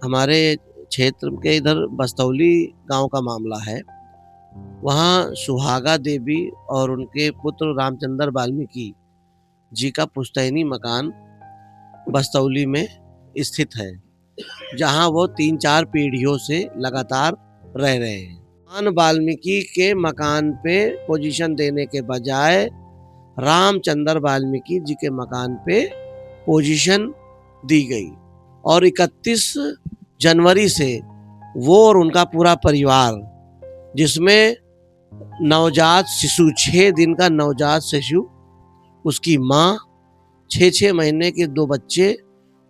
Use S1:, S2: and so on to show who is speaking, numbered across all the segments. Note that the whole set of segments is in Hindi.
S1: हमारे क्षेत्र के इधर बस्तौली गांव का मामला है। वहाँ सुहागा देवी और उनके पुत्र रामचंद्र वाल्मीकि जी का पुश्तैनी मकान बस्तौली में स्थित है, जहाँ वो 3-4 पीढ़ियों से लगातार रह रहे हैं। वाल्मीकि के मकान पे पोजीशन देने के बजाय रामचंद्र वाल्मीकि जी के मकान पे पोजीशन दी गई और 31 जनवरी से वो और उनका पूरा परिवार, जिसमें नवजात शिशु 6 दिन का नवजात शिशु, उसकी माँ, 6-6 महीने के 2 बच्चे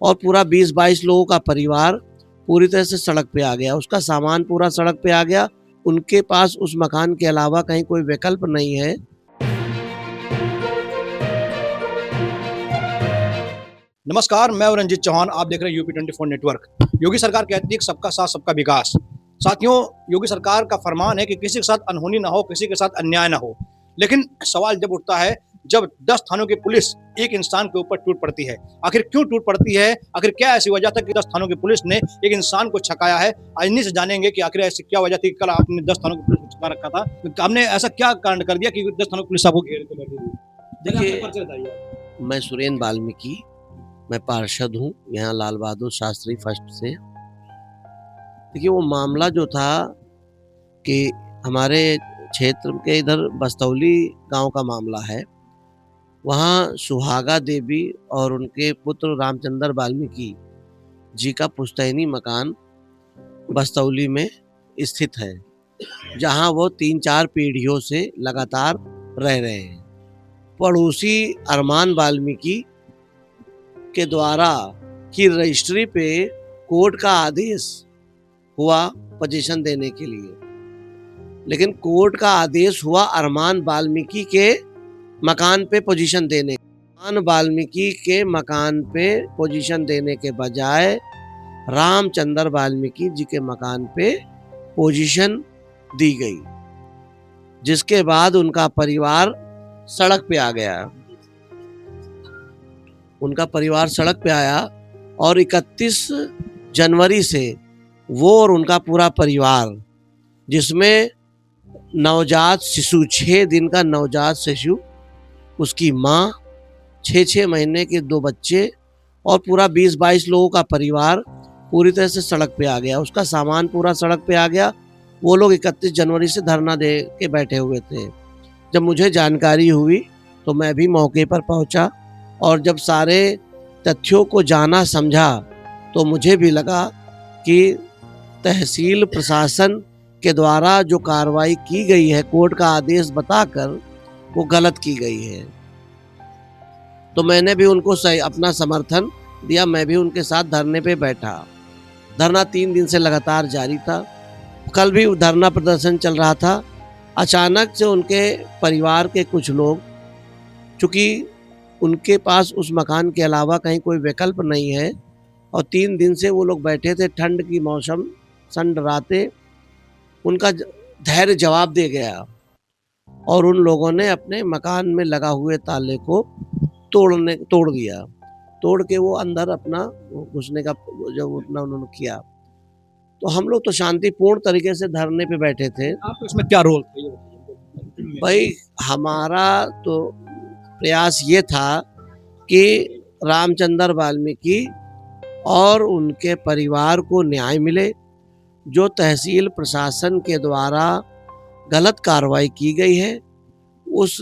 S1: और पूरा 20-22 लोगों का परिवार पूरी तरह से सड़क पे आ गया। उसका सामान पूरा सड़क पे आ गया। उनके पास उस मकान के अलावा कहीं कोई विकल्प नहीं है।
S2: नमस्कार, मैं रंजीत चौहान। आप देख रहे हैं यूपी 24 नेटवर्क। योगी सरकार कहती है कि सबका साथ सबका विकास। साथियों, योगी सरकार का फरमान है कि किसी के साथ अनहोनी ना हो, किसी के साथ अन्याय ना हो। लेकिन सवाल जब उठता है जब 10 थानों की पुलिस एक इंसान के ऊपर टूट पड़ती है। आखिर क्यों टूट पड़ती है? आखिर क्या ऐसी वजह था कि 10 थानों की पुलिस ने एक इंसान को छकाया है? आज इन्हीं से जानेंगे कि आखिर ऐसी क्या वजह थी। कल आपने 10 थानों की पुलिस को छका रखा था, आपने ऐसा क्या कांड कर दिया कि 10 थानों की पुलिस आपको घेर के बैठी हुई?
S1: देखिए, मैं सुरेंद्र वाल्मीकि, मैं पार्षद हूँ यहाँ लाल बहादुर शास्त्री फर्स्ट से। देखिए, वो मामला जो था कि हमारे क्षेत्र के इधर बस्तौली गांव का मामला है। वहाँ सुहागा देवी और उनके पुत्र रामचंद्र वाल्मीकि जी का पुश्तैनी मकान बस्तौली में स्थित है, जहाँ वो 3-4 पीढ़ियों से लगातार रह रहे हैं। पड़ोसी अरमान वाल्मीकि के द्वारा की रजिस्ट्री पे कोर्ट का आदेश हुआ पोजीशन देने के लिए, लेकिन कोर्ट का आदेश हुआ अरमान वाल्मीकि के मकान पे पोजीशन देने। अरमान वाल्मीकि के मकान पे पोजीशन देने के बजाय रामचंद्र वाल्मीकि जी के मकान पे पोजीशन दी गई, जिसके बाद उनका परिवार सड़क पे आ गया। उनका परिवार सड़क पे आया और 31 जनवरी से वो और उनका पूरा परिवार, जिसमें नवजात शिशु 6 दिन का नवजात शिशु, उसकी माँ, 6-6 महीने के 2 बच्चे और पूरा 20-22 लोगों का परिवार पूरी तरह से सड़क पे आ गया। उसका सामान पूरा सड़क पे आ गया। वो लोग 31 जनवरी से धरना दे के बैठे हुए थे। जब मुझे जानकारी हुई तो मैं भी मौके पर पहुंचा और जब सारे तथ्यों को जाना समझा तो मुझे भी लगा कि तहसील प्रशासन के द्वारा जो कार्रवाई की गई है, कोर्ट का आदेश बताकर, वो गलत की गई है। तो मैंने भी उनको अपना समर्थन दिया। मैं भी उनके साथ धरने पे बैठा। धरना 3 दिन से लगातार जारी था। कल भी धरना प्रदर्शन चल रहा था। अचानक से उनके परिवार के कुछ लोग, चूँकि उनके पास उस मकान के अलावा कहीं कोई विकल्प नहीं है और 3 दिन से वो लोग बैठे थे, ठंड की मौसम, संडराते, उनका धैर्य जवाब दे गया और उन लोगों ने अपने मकान में लगा हुए ताले को तोड़ दिया। तोड़ के वो अंदर अपना घुसने का जब उतना उन्होंने किया, तो हम लोग तो शांतिपूर्ण तरीके से धरने पे बैठे थे।
S2: आपको इसमें क्या रोल था?
S1: भाई, हमारा तो प्रयास ये था कि रामचंद्र वाल्मीकि और उनके परिवार को न्याय मिले। जो तहसील प्रशासन के द्वारा गलत कार्रवाई की गई है, उस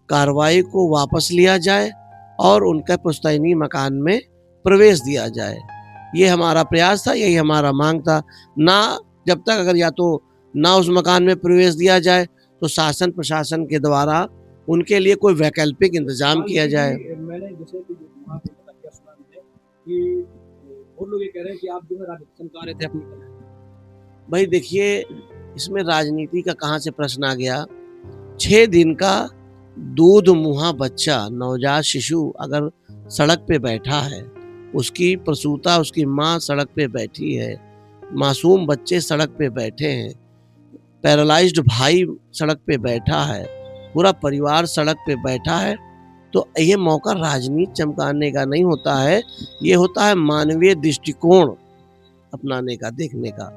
S1: कार्रवाई को वापस लिया जाए और उनके पुश्तैनी मकान में प्रवेश दिया जाए। ये हमारा प्रयास था, यही हमारा मांग था। ना जब तक अगर या तो ना उस मकान में प्रवेश दिया जाए तो शासन प्रशासन के द्वारा उनके लिए कोई वैकल्पिक इंतजाम किया जाए।
S2: मैंने जैसे कि वहाँ पे क्या सुना मैंने कि और लोग ये कह रहे हैं कि आप जो है राजनीति चमका रहे थे अपनी तरफ।
S1: भाई देखिए, इसमें राजनीति का कहाँ से प्रश्न आ गया? 6 दिन का दूध मुहा बच्चा, नवजात शिशु अगर सड़क पे बैठा है, उसकी प्रसूता, उसकी माँ सड़क पे बैठी है, मासूम बच्चे सड़क पे बैठे हैं, पैरालाइज्ड भाई सड़क पे बैठा है, पूरा परिवार सड़क पे बैठा है, तो ये मौका राजनीति चमकाने का नहीं होता है। ये होता है मानवीय दृष्टिकोण अपनाने का, देखने का।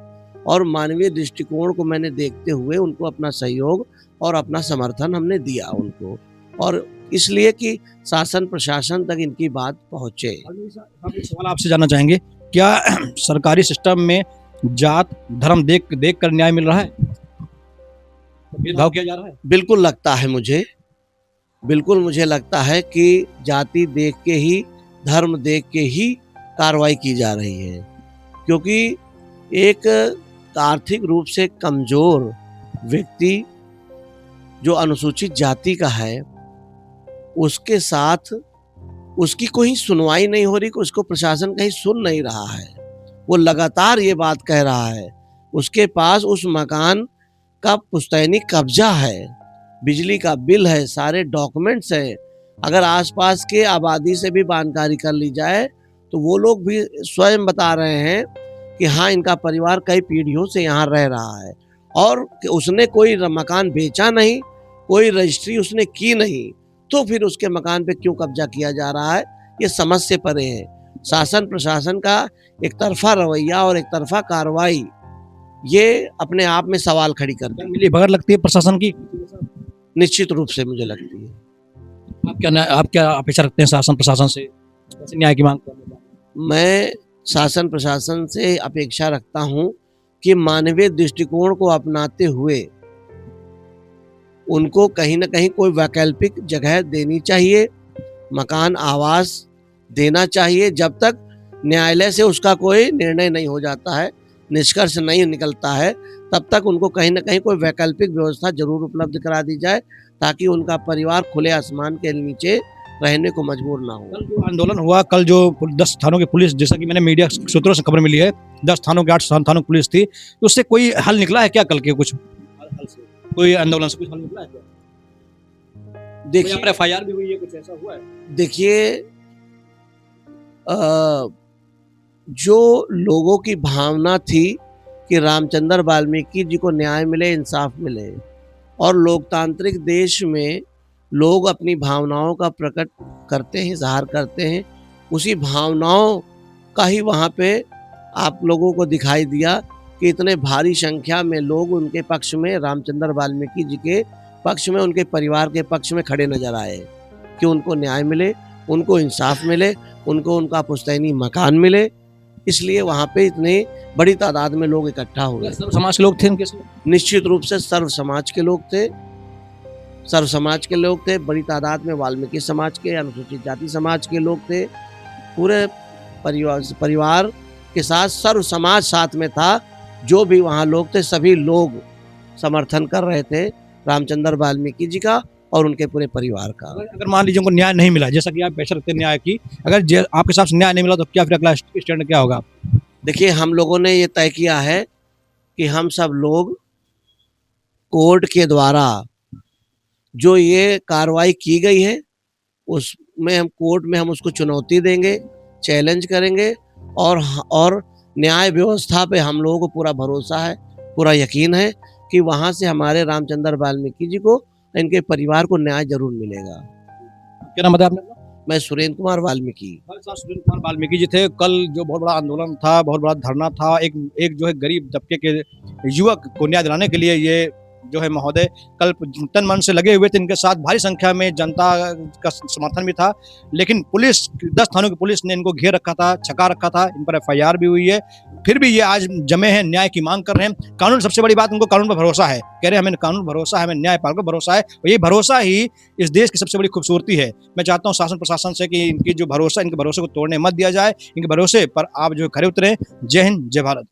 S1: और मानवीय दृष्टिकोण को मैंने देखते हुए उनको अपना सहयोग और अपना समर्थन हमने दिया उनको, और इसलिए कि शासन प्रशासन तक इनकी बात पहुँचे।
S2: हम एक सवाल आपसे जानना चाहेंगे, क्या सरकारी सिस्टम में जात धर्म देख कर न्याय मिल रहा है, भेदभाव किया जा रहा है?
S1: बिल्कुल लगता है मुझे, बिल्कुल मुझे लगता है कि जाति देख के ही, धर्म देख के ही कार्रवाई की जा रही है, क्योंकि एक आर्थिक रूप से कमज़ोर व्यक्ति जो अनुसूचित जाति का है, उसके साथ उसकी कोई सुनवाई नहीं हो रही, कि उसको प्रशासन कहीं सुन नहीं रहा है। वो लगातार ये बात कह रहा है, उसके पास उस मकान का पुश्तैनी कब्जा है, बिजली का बिल है, सारे डॉक्यूमेंट्स हैं। अगर आसपास के आबादी से भी जानकारी कर ली जाए तो वो लोग भी स्वयं बता रहे हैं कि हाँ, इनका परिवार कई पीढ़ियों से यहाँ रह रहा है, और कि उसने कोई मकान बेचा नहीं, कोई रजिस्ट्री उसने की नहीं, तो फिर उसके मकान पे क्यों कब्जा किया जा रहा है, ये समझ से परे है। शासन प्रशासन का एक तरफा रवैया और एक तरफा कार्रवाई ये अपने आप में सवाल खड़ी करती है।
S2: मिली भगत लगती है प्रशासन की।
S1: निश्चित रूप से मुझे लगती है।
S2: आप क्या अपेक्षा रखते हैं शासन प्रशासन से, कैसे न्याय की मांग करने का?
S1: मैं शासन प्रशासन से अपेक्षा रखता हूँ कि मानवीय दृष्टिकोण को अपनाते हुए उनको कहीं न कहीं कोई वैकल्पिक जगह देनी चाहिए, मकान आवास देना चाहिए। जब तक न्यायालय से उसका कोई निर्णय नहीं हो जाता है, निष्कर्ष नहीं निकलता है, तब तक उनको कहीं न कहीं कोई वैकल्पिक व्यवस्था ज़रूर उपलब्ध करा दी जाए, ताकि उनका परिवार खुले आसमान के नीचे रहने को मजबूर ना हो।
S2: कल जो आंदोलन हुआ, कल जो 10 थानों की पुलिस, जैसा कि मैंने मीडिया सूत्रों से खबर मिली है, 10 थानों की 8 थानों की पुलिस थी, तो उससे कोई हल निकला है क्या? कल के कुछ हल से, कोई आंदोलन से कुछ हल निकला है क्या?
S1: देखिए,
S2: FIR भी हुई है, कुछ ऐसा हुआ है?
S1: देखिए, जो लोगों की भावना थी कि रामचंद्र वाल्मीकि जी को न्याय मिले, इंसाफ मिले, और लोकतांत्रिक देश में लोग अपनी भावनाओं का प्रकट करते हैं, इज़हार करते हैं, उसी भावनाओं का ही वहाँ पे आप लोगों को दिखाई दिया कि इतने भारी संख्या में लोग उनके पक्ष में, रामचंद्र वाल्मीकि जी के पक्ष में, उनके परिवार के पक्ष में खड़े नजर आए कि उनको न्याय मिले, उनको इंसाफ मिले, उनको उनका पुश्तैनी मकान मिले। इसलिए वहाँ पे इतनी बड़ी तादाद में लोग इकट्ठा हुए।
S2: सर्व समाज के लोग थे उनके साथ?
S1: निश्चित रूप से सर्व समाज के लोग थे, सर्व समाज के लोग थे, बड़ी तादाद में वाल्मीकि समाज के, अनुसूचित जाति समाज के लोग थे। पूरे परिवार के साथ सर्व समाज साथ में था। जो भी वहाँ लोग थे, सभी लोग समर्थन कर रहे थे रामचंद्र वाल्मीकि जी का और उनके पूरे परिवार का।
S2: अगर मान लीजिए उनको न्याय नहीं मिला, जैसा कि आप अपेक्षा रखते हैं न्याय की, अगर आपके हिसाब से न्याय नहीं मिला तो क्या फिर अगला स्टैंड क्या होगा?
S1: देखिए, हम लोगों ने ये तय किया है कि हम सब लोग कोर्ट के द्वारा जो ये कार्रवाई की गई है, उसमें हम कोर्ट में हम उसको चुनौती देंगे, चैलेंज करेंगे, और न्याय व्यवस्था पे हम लोगों को पूरा भरोसा है, पूरा यकीन है कि वहाँ से हमारे रामचंद्र वाल्मीकि जी को, इनके परिवार को न्याय जरूर मिलेगा।
S2: क्या नाम बताया आपने?
S1: मैं सुरेंद्र कुमार वाल्मीकि।
S2: सुरेंद्र कुमार वाल्मीकि जी थे। कल जो बहुत बड़ा आंदोलन था, बहुत बड़ा धरना था, एक जो है गरीब तबके के युवक को न्याय दिलाने के लिए ये जो है महोदय कल तन मन से लगे हुए थे। इनके साथ भारी संख्या में जनता का समर्थन भी था, लेकिन पुलिस, 10 थानों की पुलिस ने इनको घेर रखा था, छका रखा था, इन पर FIR भी हुई है। फिर भी ये आज जमे हैं, न्याय की मांग कर रहे हैं। कानून, सबसे बड़ी बात, उनको कानून पर भरोसा है, कह रहे हैं हमें कानून भरोसा है, हमें न्यायपालिका पर भरोसा है, और ये भरोसा ही इस देश की सबसे बड़ी खूबसूरती है। मैं चाहता हूँ शासन प्रशासन से कि इनकी जो भरोसा, इनके भरोसे को तोड़ने मत दिया जाए, इनके भरोसे पर आप जो खरे उतरे। जय हिंद, जय भारत।